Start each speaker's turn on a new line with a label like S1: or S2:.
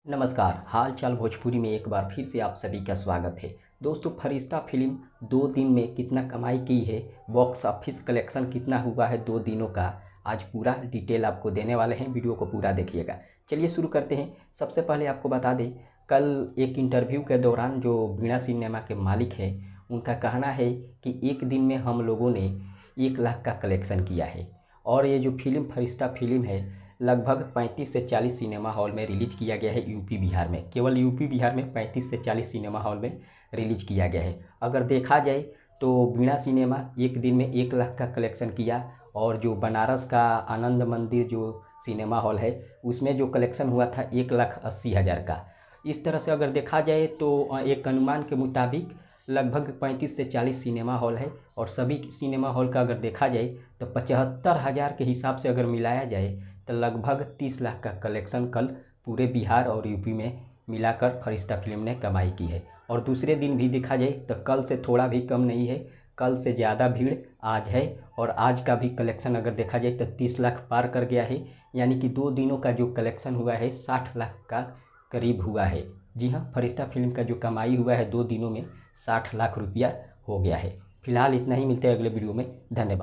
S1: नमस्कार, हाल चाल भोजपुरी में एक बार फिर से आप सभी का स्वागत है। दोस्तों, फरिश्ता फिल्म 2 दिन में कितना कमाई की है, बॉक्स ऑफिस कलेक्शन कितना हुआ है 2 दिनों का, आज पूरा डिटेल आपको देने वाले हैं। वीडियो को पूरा देखिएगा। चलिए शुरू करते हैं। सबसे पहले आपको बता दें, कल एक इंटरव्यू के दौरान जो वीणा सिनेमा के मालिक हैं, उनका कहना है कि एक दिन में हम लोगों ने 1 लाख का कलेक्शन किया है। और ये जो फिल्म फरिश्ता फिल्म है, लगभग 35 से 40 सिनेमा हॉल में रिलीज किया गया है यूपी बिहार में। केवल यूपी बिहार में 35 से 40 सिनेमा हॉल में रिलीज किया गया है। अगर देखा जाए तो वीणा सिनेमा एक दिन में 1 लाख का कलेक्शन किया, और जो बनारस का आनंद मंदिर जो सिनेमा हॉल है, उसमें जो कलेक्शन हुआ था 1,80,000 का। इस तरह से अगर देखा जाए तो एक अनुमान के मुताबिक लगभग 35 से 40 सिनेमा हॉल है, और सभी सिनेमा हॉल का अगर देखा जाए तो 75,000 के हिसाब से अगर मिलाया जाए तो लगभग 30 लाख का कलेक्शन कल पूरे बिहार और यूपी में मिलाकर फरिश्ता फिल्म ने कमाई की है। और दूसरे दिन भी देखा जाए तो कल से थोड़ा भी कम नहीं है, कल से ज़्यादा भीड़ आज है। और आज का भी कलेक्शन अगर देखा जाए तो 30 लाख पार कर गया है, यानी कि 2 दिनों का जो कलेक्शन हुआ है 60 लाख का करीब हुआ है। जी हाँ, फरिश्ता फिल्म का जो कमाई हुआ है 2 दिनों में 60 लाख रुपया हो गया है। फिलहाल इतना ही, मिलते हैं अगले वीडियो में। धन्यवाद।